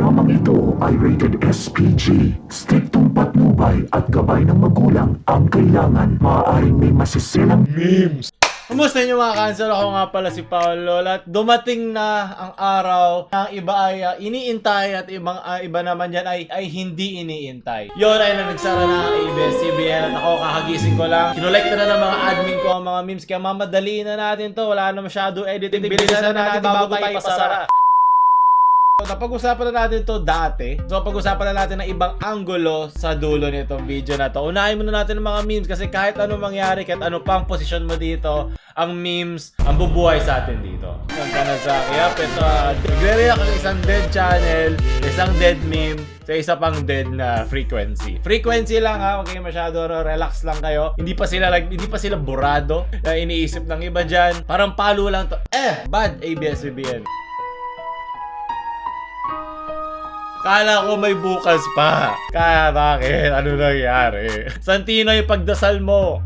Programang ito ay rated SPG. Striktong patnubay at gabay ng magulang ang kailangan. Maaaring may masisilang memes. Kumusta niyo mga cancer? Ako nga pala si Paolo at dumating na ang araw na ang iba ay iniintay at iba naman yan ay hindi iniintay. Yun ay nagsara na ang ABS-CBN at ako kakagising ko lang. Kinolekta na ng mga admin ko ang mga memes kaya mamadali na natin to. Wala na masyado editing. Bilisan na natin bago tayo pasara. Napag-usapan na natin to dati. So pag-usapan na natin ng ibang anggulo sa dulo nitong video na to. Unahin muna natin ng mga memes kasi kahit ano mangyari, kahit ano pang posisyon mo dito, ang memes ang bubuhay sa atin dito. Punta na sa kaya ito, nagre-react ang isang dead channel, isang dead meme, sa isa pang dead na frequency. Frequency lang ha, okay, masyado relax lang kayo. Hindi pa sila burado na iniisip ng iba dyan. Parang palo lang to. Bad ABS-CBN. Kala ko may bukas pa. Kaya bakit? Ano nangyari? Santino yung pagdasal mo.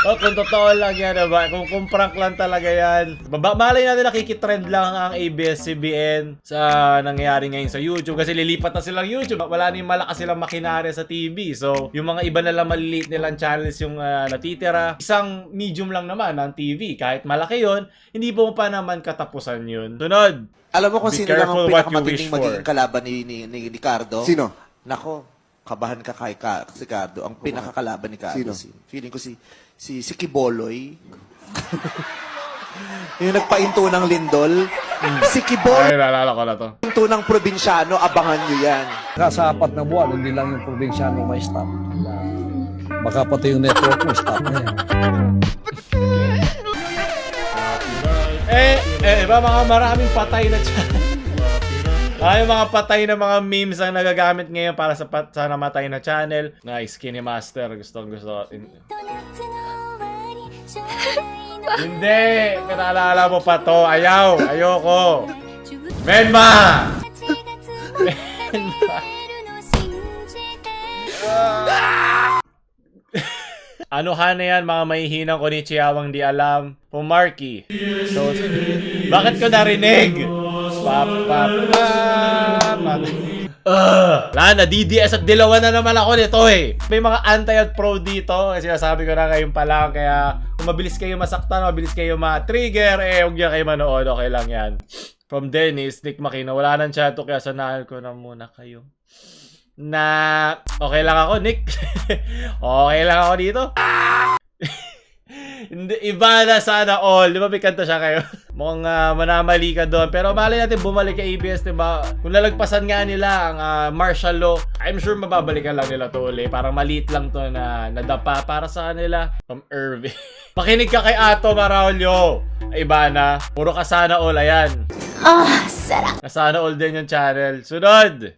O kung totoo lang yan, diba? Kung prank lang talaga yan. Malay natin nakikitrend lang ang ABS-CBN sa nangyayari ngayon sa YouTube. Kasi lilipat na silang YouTube. Wala na yung malakas silang makinarya sa TV. So, yung mga iba na lang maliliit nilang channels yung natitira. Isang medium lang naman ang TV. Kahit malaki yon, hindi po pa naman katapusan yun. Sunod. Alam mo kung Be sino lang ang careful what you pinakamatinding wish for. magiging kalaban ni Ricardo? Sino? Nako, kabahan ka kay Ricardo. Ang pinakakalaban ni Ricardo. Sino? Feeling ko si Kiboloy. Yung nagpainto ng lindol. Si Kiboloy, Ay, naalala ko na to. pinto ng probinsyano, abangan nyo yan. Sa 4 na buwan, hindi lang yung probinsyano may stop. Baka pati yung network mo, stop na yan. Mga maraming patay na channel. Ay, mga patay na mga memes ang nagagamit ngayon para sa namatay na channel. Nice, Skinny Master. Gusto. Hindi! Kinaalala mo pa to. Ayoko. Menma! Anuhan na yan, mga mahihinang konnichiwang di alam. Pumarky. So, bakit ko narinig? Lana, DDS at dilawan na naman ako nito eh. May mga anti at pro dito. Kasi sinasabi ko na ngayon pa lang. Kaya kung mabilis kayo masaktan, mabilis kayo ma-trigger, huwag niya kayo manood. Okay lang yan. From Dennis, Nick Makino. Wala nang chato kaya sanahan ko na muna kayo. Na okay lang ako, Nick. Okay lang ako dito. Hindi, iba na sana all. Di ba may kanta siya kayo? Mukhang manamali ka doon. Pero malay natin bumalik kay ABS, di ba? Kung lalagpasan nga nila ang martial law, I'm sure mababalikan lang nila to uli. Parang maliit lang to na nadapa para sa kanila. From Irving. Makinig ka kay Ato Maraulio. Iba na. Puro ka sana all. Ayan. Sarap. Sana all din yung channel. Sunod.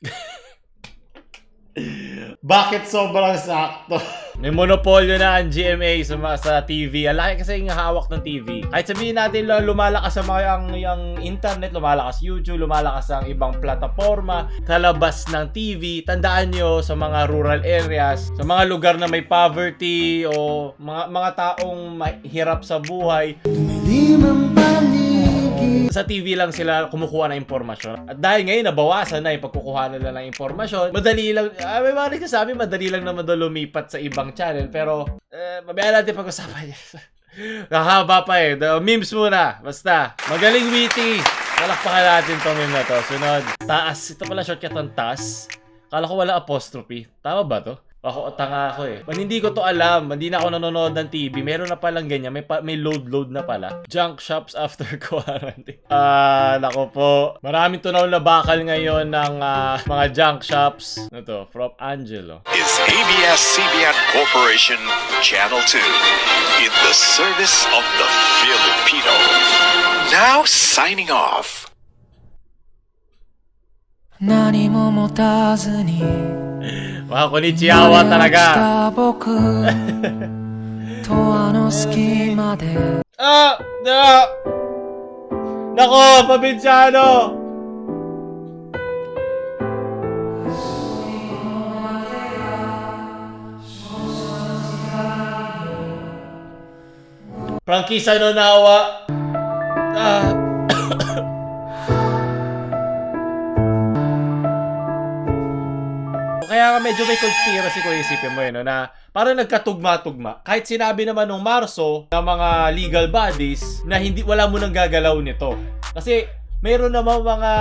Bakit sobrang sakto? May monopolyo na ang GMA sa TV. Ang laki kasi yung hawak ng TV. Kahit sabihin natin lumalakas ang internet, lumalakas YouTube, lumalakas ang ibang plataforma, kalabas ng TV. Tandaan nyo sa mga rural areas, sa mga lugar na may poverty o mga taong mahirap sa buhay, sa TV lang sila kumukuha ng impormasyon. At dahil ngayon nabawasan na yung pagkukuha nila ng impormasyon, madali lang, may mga nagsasabi, madali lang naman daw lumipat sa ibang channel. Pero, mabaya natin pag-usapan yan. Nakahaba pa eh. The memes muna. Basta, magaling witty. Palakpakan natin itong meme na to. Sunod, taas. Ito pala shortcut ng taas. Kala ko wala apostrophe. Tama ba to? Ako, tanga ako eh. Hindi ko to alam. Hindi na ako nanonood ng TV. Meron na palang ganyan. May load na pala. Junk shops after quarantine. Nako po. Maraming tunaw na bakal ngayon ng mga junk shops. Ano to? From Angelo. Is ABS-CBN Corporation Channel 2 in the service of the Filipino. Now signing off. 何も持たずに Mga konnichiwa talaga. 僕とあの隙間で Nako, pabinsyano. Prangkisa no nawa. parang medyo may conspiracy kung isipin mo yun, no, na parang nagkatugma-tugma. Kahit sinabi naman nung Marso ng mga legal bodies na wala mo nang gagalaw nito. Kasi mayroon naman mga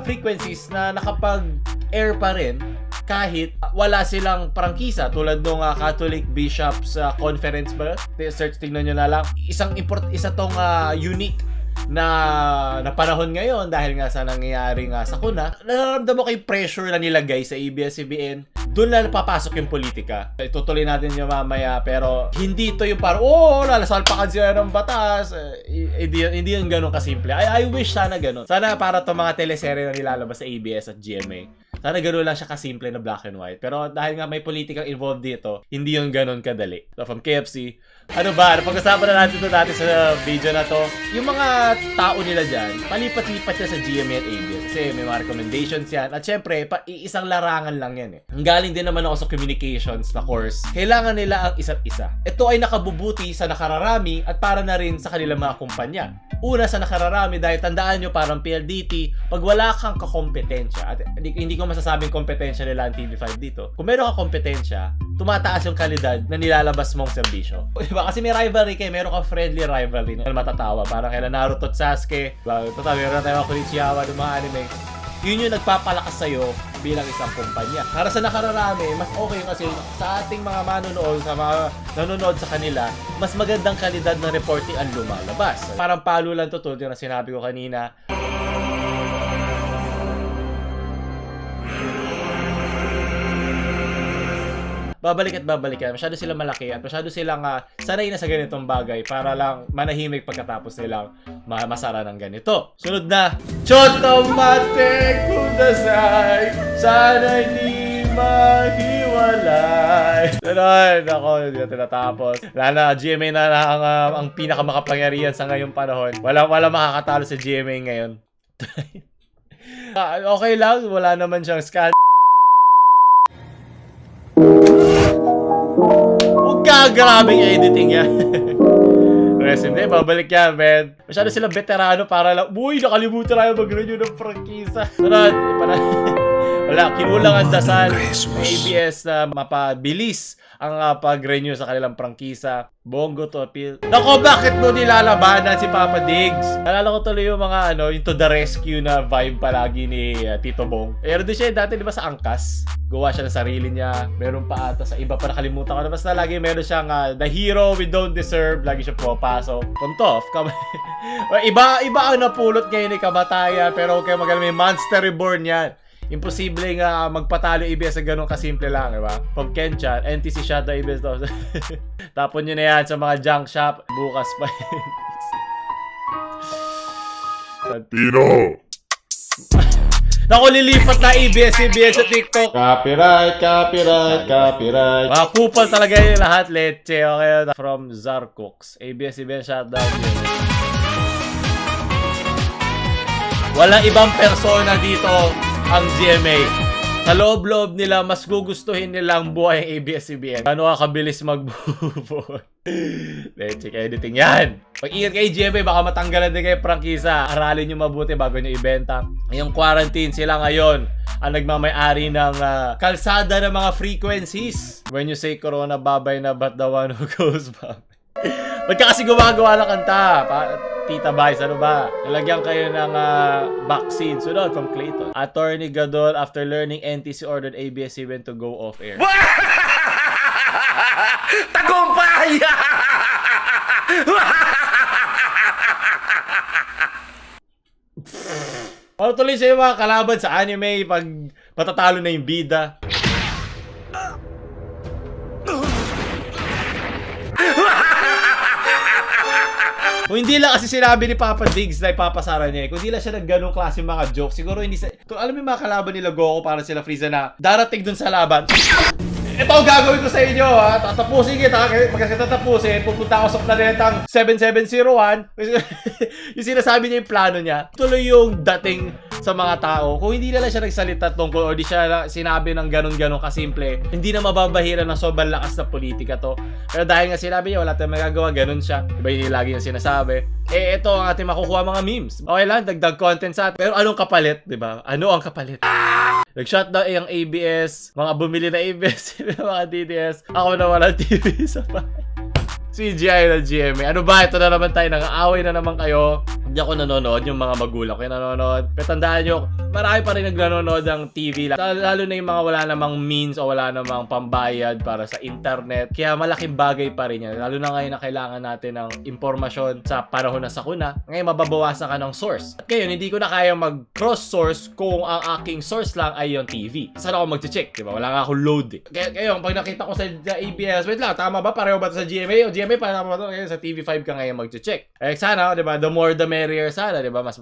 frequencies na nakapag-air pa rin kahit wala silang prangkisa, tulad nung Catholic Bishops Conference ba? Search, tingnan nyo na lang. Isa tong unique na panahon ngayon dahil nga sa nangyayari nga sakuna. Nararamdaman ko yung pressure na nilagay sa ABS-CBN. Doon na papasok yung politika. Itutuloy natin yung mamaya, pero hindi ito yung parang, lalasalpakan sila ng batas. Hindi yung ganun kasimple. I wish sana ganun. Sana para itong mga teleserye na nilalabas sa ABS at GMA, sana gano'n lang siya kasimple na black and white. Pero dahil nga may politikang involved dito, hindi yung gano'n kadali. So from KFC, pag-usapan na natin ito dati sa video na to. Yung mga tao nila dyan, palipat-lipat siya sa GMA at ABS. Kasi may mga recommendations yan. At syempre, isang larangan lang yan eh. Ang galing din naman ako sa communications na course. Kailangan nila ang isa't isa. Ito ay nakabubuti sa nakararami at para na rin sa kanilang mga kumpanya. Una sa nakararami dahil tandaan nyo parang PLDT, pag wala kang kakompetensya, at hindi ko masasabing kompetensya nila ang TV5 dito. Kung meron kang kompetensya, tumataas yung kalidad na nilalabas mong serbisyo. Diba? Kasi may rivalry kayo, meron kang friendly rivalry na matatawa. Parang kailan Naruto at Sasuke, meron tayo mga Kunishiwa ng mga anime. Yun yung nagpapalakas sa'yo bilang isang kumpanya. Para sa nakararami, mas okay kasi sa ating mga manonood, sa mga nanonood sa kanila, mas magandang kalidad ng reporting ang lumalabas. Parang palo lang to, tulad yung sinabi ko kanina. Babalik at babalik yan. Masyado silang malaki at masyado silang sanay na sa ganitong bagay para lang manahimik pagkatapos nilang masara ng ganito. Sunod na, Chotomatic Kudasai, sana hindi mahiwalay. Sunod, ako, hindi na tinatapos. Wala na, GMA na ang pinakamakapangyarihan sa ngayong panahon. Wala makakatalo sa GMA ngayon. Okay lang, wala naman siyang scan. Huwag ka, grabing editing yan. Resume, babalik yan, man. Masyado silang veterano para lang, uy, nakalimutan tayo mag-renew ng prangkisa. Sunod, wala, kinulang ang dasal ng ABS na mapabilis ang pag-renew sa kanilang prangkisa. Bongo to appeal. Nako, bakit mo nilalabanan si Papa Diggs? Nalala ko tuloy yung mga yung to the rescue na vibe palagi ni Tito Bong. Pero doon siya dati, di ba, sa Angkas? Gawa siya ng sarili niya. Meron pa ata sa iba pa, nakalimutan ko na. Basta lagi meron siyang the hero we don't deserve. Lagi siya pumapasok. Kontof. Iba ang napulot ngayon ni Kabataya. Pero okay, may Monster Reborn yan. Imposible nga magpatalo ABS sa ganun kasimple lang, di ba? From Kenchan, NTC Shadow ABS daw. Tapon nyo na yan sa mga junk shop. Bukas pa yun. Pino! Naku, lilipat na ABS-CBN sa TikTok. Copyright. Mga kupal talaga yung lahat, leche. Okay, from Zarcooks. ABS-CBN shutdown yun. Walang ibang persona dito ang GMA. Sa loob-loob nila, mas gugustuhin nilang buhay ang ABS-CBN. Gano'n kabilis mag-move. Leche, editing yan. Pag-ingat kayo GMA, baka matanggalan din kayo prangkisa. Aralin nyo mabuti bago nyo ibenta. Ngayong quarantine, sila ngayon ang nagmamay-ari ng kalsada ng mga frequencies. When you say Corona, babay na, but the one who goes back. Ba't ka kasi gumagawa ng kanta? Tita Vice, ano ba? Nalagyan kayo ng vaccine. Sunod from Clayton. Attorney Gadol, after learning NTC ordered ABS-CBN to go off air. Tagumpay! Ano tuloy sa mga kalaban sa anime pag matatalo na yung bida? Kung hindi lang kasi sinabi ni Papa Diggs na ipapasara niya, kung hindi lang siya nagganong klase mga jokes, siguro hindi sa... Kung alam mo yung mga kalaban nila Goku para sila Frieza na darating dun sa laban, ito ang gagawin ko sa inyo, ha? Tatapusin kita, pagkakita tatapusin, pupunta ako sa planetang 7701. Yung sinasabi niya yung plano niya, tuloy yung dating sa mga tao, kung hindi nila siya nagsalita tungkol o di siya sinabi ng ganun-ganun kasimple, hindi na mababahira ng sobrang lakas na politika to. Pero dahil nga sinabi niya, wala tayong magagawa, ganun siya. Diba yun lagi yung sinasabi? Ito ang ating makukuha mga memes. Okay lang, dagdag content sa atin. Pero anong kapalit, diba? Ano ang kapalit? Nag-shutdown yung ABS, mga bumili na ABS, mga DDS. Ako na wala TV sa bahay. CGI na GMA. Ano ba? Ito na naman tayo. Nang-aaway na naman kayo. Hindi ako nanonood. Yung mga magulang ko yung nanonood. Pero tandaan nyo, marami pa rin nagnanonood ng TV. Lalo na yung mga wala namang means o wala namang pambayad para sa internet. Kaya malaking bagay pa rin yan. Lalo na ngayon na kailangan natin ng impormasyon sa panahon na sakuna. Ngayon, mababawasan ka ng source. At ngayon, hindi ko na kaya mag-cross-source kung ang aking source lang ay yung TV. Saan ako mag-check? Diba? Wala nga ako load eh. Kaya pag nakita ko sa ABS, wait lang, tama ba? Pareho ba ito sa GMA? O GMA, pareho ba ito? Kaya sa TV5 ka ngayon mag-check. Sana, diba? The more the merrier sana, diba? Mas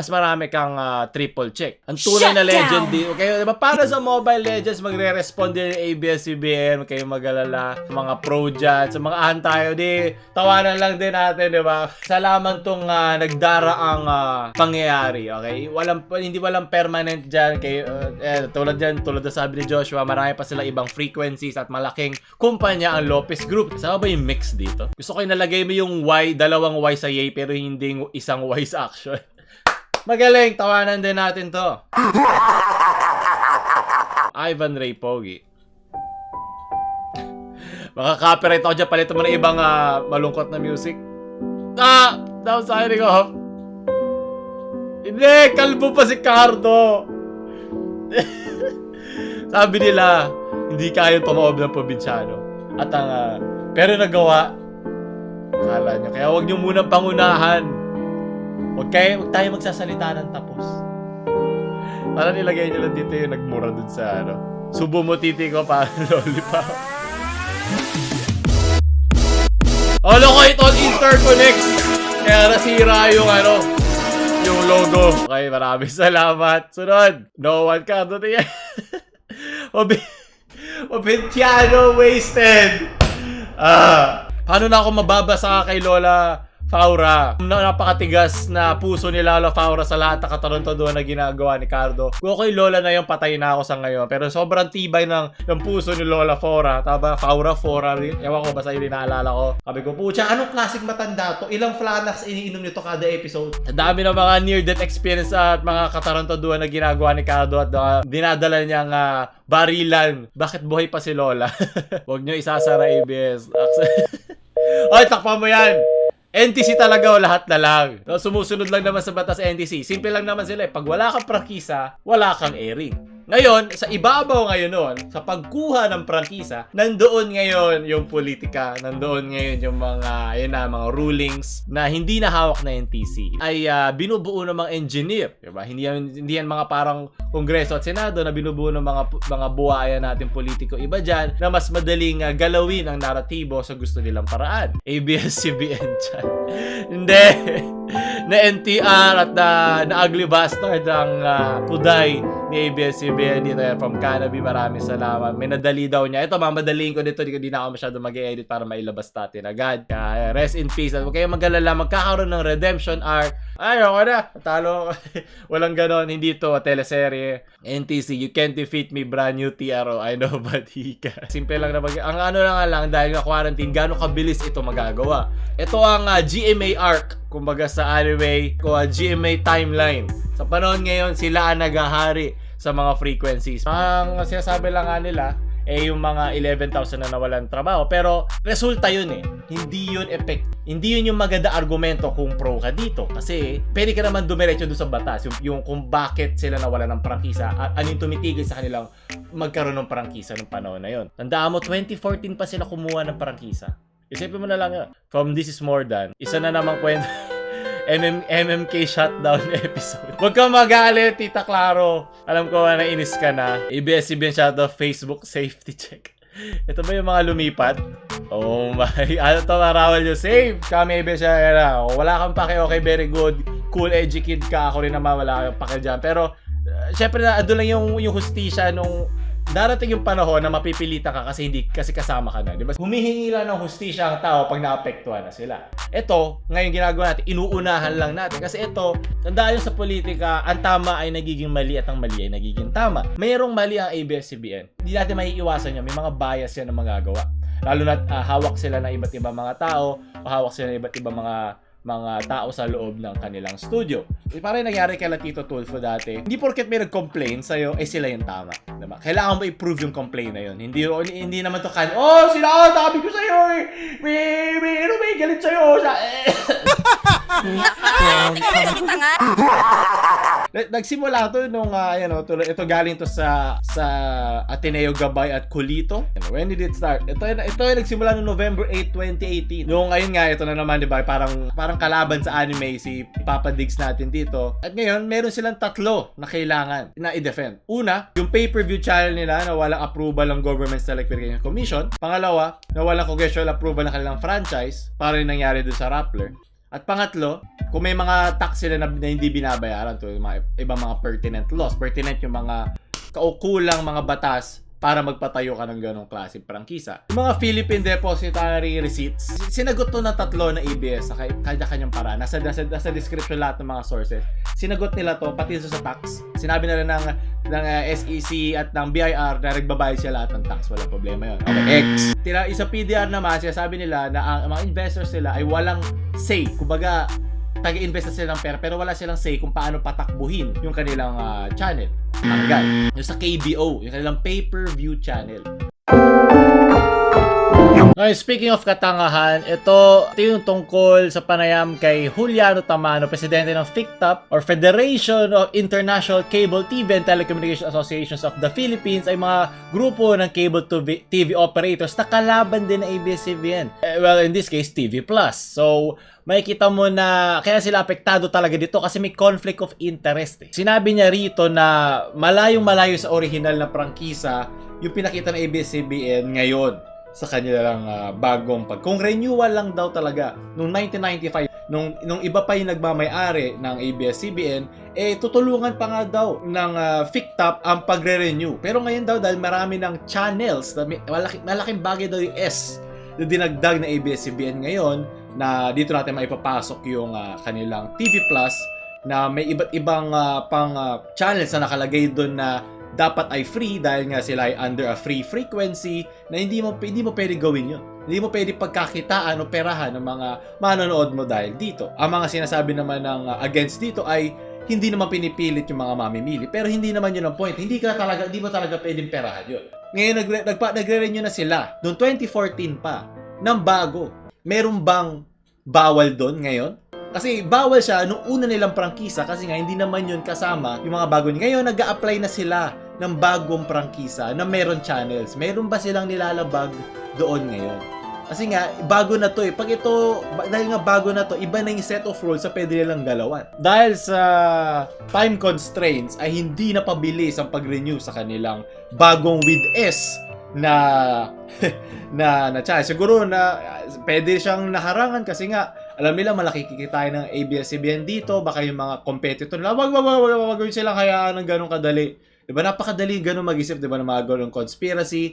marami kang triple check. Ang tunay na legend din. Okay, diba? Para sa Mobile Legends, magre-respond din yung ABS-CBN. Huwag kayong mag-alala. Mga pro dyan, sa mga tayo, di, tawanan lang din natin, diba? Salamat tong nagdaraang pangyayari, okay? Hindi walang permanent dyan. Tulad na sabi ni Joshua, marami pa silang ibang frequencies at malaking kumpanya ang Lopez Group. Sama ba yung mix dito? Gusto ko yung nalagay mo yung Y, dalawang Y sa yay, pero hindi isang Y sa action. Magaling, tawanan din natin to. Ivan Ray Pogi. Maka-copyright ako dyan, palitan mo na ibang malungkot na music. Now signing off. Hindi, kalbo pa si Cardo. Sabi nila, hindi kayang tumawab ng probinsyano. At pero nagawa. Kala nyo. Kaya huwag nyo munang pangunahan. Huwag tayo magsasalita ng tapos. Para nilagay nyo lang dito yung nagmura dun sa subo mo titi ko pa lollipop. Ko ito on interconnect. Kaya nasira yung yung logo. Okay, maraming salamat. Sunod. No one ka doon yan. Obintiano wasted. Paano na ako mababasa kay Lola Faura? Napakatigas na puso ni Lola Faura sa lahat ng katarantaduhan na ginagawa ni Cardo. Kung kay Lola na yung patay na ako sa ngayon. Pero sobrang tibay ng puso ni Lola Faura. Taba, Faura rin. Ewan ko, basta yun naalala ko. Sabi ko, pucha, anong klaseng matanda to? Ilang Flanax iniinom nito kada episode? Ang dami ng mga near-death experience at mga katarantaduhan na ginagawa ni Cardo at dinadala niyang barilan. Bakit buhay pa si Lola? Huwag nyo isasara ABS. Oy, takpan mo yan! NTC talaga o lahat na lang. No, sumusunod lang naman sa batas NTC. Simple lang naman sila. Pag wala kang prangkisa, wala kang airing. Ngayon, sa ibabaw ngayon nun, sa pagkuha ng prangkisa, nandoon ngayon yung politika, nandoon ngayon yung mga, mga rulings na hindi na hawak na NTC. Ay binubuo ng mga engineer. Diba? Hindi yan mga parang Kongreso at Senado na binubuo ng mga buhaya natin politiko iba dyan na mas madaling galawin ang naratibo sa gusto nilang paraan. ABS-CBN dyan. Hindi. Na NTR at na ugly bastard ang puday ni ABS-CBN dito from Canabi. Maraming salamat. May nadali daw niya. Ito, mamadaliin ko dito. Hindi na ako masyado mag-edit para mailabas natin agad. Kaya rest in peace. At huwag kayong mag-alala. Magkakaroon ng redemption arc. Ayoko na. Talo. Walang ganon. Hindi ito teleserye. NTC, you can't defeat me. Brand new TRO. I know, but he can. Simple lang na ang lang dahil nga quarantine, gano'ng kabilis ito magagawa. Ito ang GMA arc. Kumbaga sa anime, GMA timeline. Sa panahon ngayon, sila ang naghahari sa mga frequencies. Ang sinasabi lang nga nila, yung mga 11,000 na nawalan trabaho. Pero resulta yun Hindi yun effect. Hindi yun yung maganda argumento kung pro ka dito. Kasi pwede ka naman dumiretso doon sa batas. Yung kung bakit sila nawalan ng prangkisa at anong tumitigil sa kanilang magkaroon ng prangkisa ng panahon na yun. Tandaan mo, 2014 pa sila kumuha ng prangkisa. Isipin mo na lang yun. From This Is More Than, isa na namang kwento. MMK shutdown episode. Huwag kang magalit, Tita Claro. Alam ko na nainis ka na. ABS-CBN shutdown, Facebook safety check. Ito ba yung mga lumipat? Oh my. Ano to, marawal nyo? Save! Kami ABS-CBN. Wala kang pake, okay, very good. Cool, edgy kid ka. Ako rin naman, wala kang pake dyan. Pero, syempre na, doon lang yung hustisya nung darating yung panahon na mapipilitan ka kasi kasama ka na, di ba? Humihingi lang ng hustisya ang tao pag naapektuhan na sila. Ito, ngayon ginagawa natin, inuunahan lang natin kasi ito, tandaan yung sa politika, ang tama ay nagiging mali at ang mali ay nagiging tama. Mayroong mali ang ABS-CBN. Hindi natin maiiwasan yun. May mga bias yan na magagawa. Lalo na hawak sila ng iba't ibang mga tao o hawak sila ng iba't ibang mga tao sa loob ng kanilang studio. Parang nangyari kay Tito Tulfo dati. Hindi porket may nag-complain sa'yo, sila yung tama. Diba? Kailangan mo i-prove yung complaint na yun. Hindi naman to sila, sabi ko sa'yo eh. May galit sa'yo. Nagsimula to nung ito galing to sa Ateneo Gabay at Culito. When did it start? Ito ay nagsimula noong November 8, 2018. Noong ayun nga, ito na naman, 'di ba? Parang kalaban sa anime si Papa Diggs natin dito. At ngayon, meron silang tatlo na kailangan na i-defend. Una, yung pay-per-view channel nila na walang approval ng Government Select Verification Commission. Pangalawa, na walang congressional approval ng kanilang franchise, para rin nangyari dun sa Rappler. At pangatlo, kung may mga tax sila na hindi binabayaran to, yung mga ibang mga pertinent laws, pertinent yung mga kaukulang mga batas para magpatayo ka ng ganong klase prangkisa. Yung mga Philippine Depository Receipts, sinagot to na tatlo na ABS sa kanya-kanyang paraan. Nasa description lahat ng mga sources. Sinagot nila to, pati sa tax. Sinabi nila ng SEC at ng BIR na nagbabayad sila lahat ng tax. Walang problema yun. Okay, X. Isa PDR naman, sinasabi nila na ang mga investors nila ay walang say. Kumbaga, tag-invest na sila ng pera pero wala silang say kung paano patakbuhin yung kanilang channel. Tanggal. Yung sa KBO, yung kanilang pay-per-view channel. Okay, speaking of katangahan, ito yung tungkol sa panayam kay Juliano Tamano, presidente ng FICTAP or Federation of International Cable TV and Telecommunication Associations of the Philippines, ay mga grupo ng cable TV operators na kalaban din ng ABS-CBN. Well, in this case, TV+. So, makikita mo na kaya sila apektado talaga dito kasi may conflict of interest. Sinabi niya rito na malayong-malayo sa original na prangkisa yung pinakita ng ABS-CBN ngayon sa kanilang bagong kung renewal lang daw talaga noong 1995 nung iba pa yung nagmamay-ari ng ABS-CBN, tutulungan pa nga daw ng FICTAP ang pagre-renew. Pero ngayon daw dahil marami ng channels, malaking bagay daw yung S na dinagdag na ABS-CBN ngayon, na dito natin maipapasok yung kanilang TV Plus na may iba't ibang channels na nakalagay doon na dapat ay free dahil nga sila ay under a free frequency na hindi mo pwede gawin yun. Hindi mo pwede pagkakitaan o perahan ng mga manonood mo dahil dito. Ang mga sinasabi naman ng against dito ay hindi naman pinipilit yung mga mamimili. Pero hindi naman yun ang point. Hindi mo talaga pwedeng perahan yun. Ngayon nagre-renew na sila. Noong 2014 pa, ng bago. Meron bang bawal doon ngayon? Kasi bawal siya nung una nilang prangkisa kasi nga hindi naman yun kasama yung mga bago. Ngayon nag-a-apply na sila ng bagong prangkisa na meron channels. Meron ba silang nilalabag doon ngayon? Kasi nga, bago na to eh. Pag ito, dahil nga bago na to, iba na yung set of rules sa pwede nilang galawan. Dahil sa time constraints, ay hindi na pabilis ang pag-renew sa kanilang bagong with S na channel. Siguro na pwede siyang naharangan kasi nga, alam nila malaki kikitain ng ABS-CBN dito, baka yung mga competitor nila, wag yun silang hayaan ng ganun kadali. Diba? Napakadali ganun mag-isip, diba, ng mga ganun conspiracy.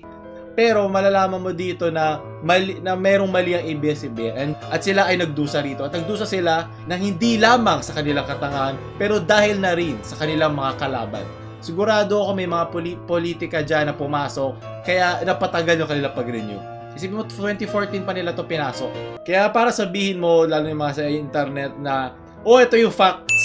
Pero malalaman mo dito na merong mali ang ABS-CBN at sila ay nagdusa rito. At nagdusa sila na hindi lamang sa kanilang katangahan, pero dahil na rin sa kanilang mga kalaban. Sigurado ako may mga politika dyan na pumasok, kaya napatagal yung kanilang pag-renew. Isipin mo, 2014 pa nila to pinasok. Kaya para sabihin mo, lalo yung mga sa internet na, ito yung facts.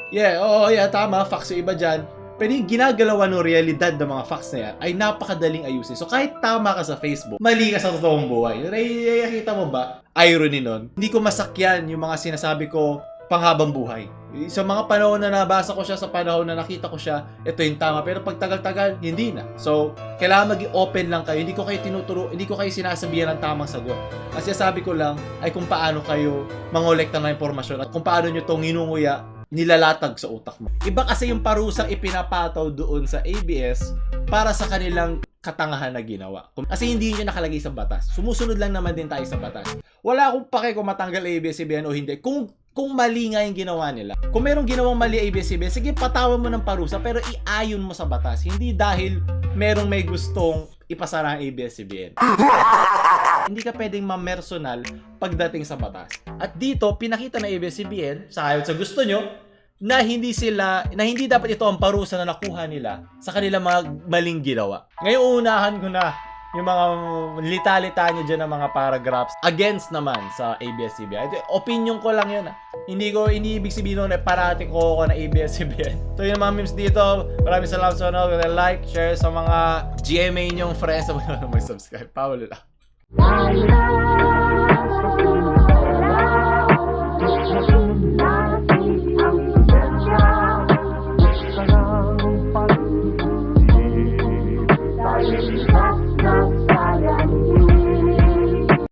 Yeah, tama, facts yung iba dyan. Pero yung ginagalawan ng realidad ng mga facts na yan ay napakadaling ayusin. So kahit tama ka sa Facebook, mali ka sa totoong buhay. Nakikita mo ba? Irony nun. Hindi ko masakyan yung mga sinasabi ko panghabang buhay. Sa mga panahon na nabasa ko siya, sa panahon na nakita ko siya, ito yung tama. Pero pag tagal-tagal, hindi na. So, kailangan maging open lang kayo. Hindi ko kayo tinuturo, hindi ko kayo sinasabihan ng tamang sagot. Kasi sabi ko lang ay kung paano kayo mangolekta ng impormasyon at kung paano nyo itong inunguya, nilalatag sa utak mo. Iba kasi yung parusang ipinapataw doon sa ABS para sa kanilang katangahan na ginawa. Kasi hindi yun nakalagay sa batas. Sumusunod lang naman din tayo sa batas. Wala akong pake kung matanggal ABS-CBN o hindi. Kung kung mali nga yung ginawa nila. Kung merong ginawang mali ABS-CBN, sige patawan mo ng parusa pero iayon mo sa batas. Hindi dahil merong may gustong ipasara ang ABS-CBN. Hindi ka pwedeng mamersonal pagdating sa batas. At dito, pinakita ng ABS-CBN, sa ayon sa gusto nyo, na hindi dapat ito ang parusa na nakuha nila sa kanilang mga maling ginawa. Ngayon, uunahan ko na yung mga lita-lita nyo dyan ng mga paragraphs against naman sa ABS-CBN. Ito, opinion ko lang yun. Hindi ibig sabihin nun, parati ko ng ABS-CBN. So yun mga memes dito. Maraming salamat sa ano. Like, share sa mga GMA nyong friends. Mag-subscribe. Paulo lang.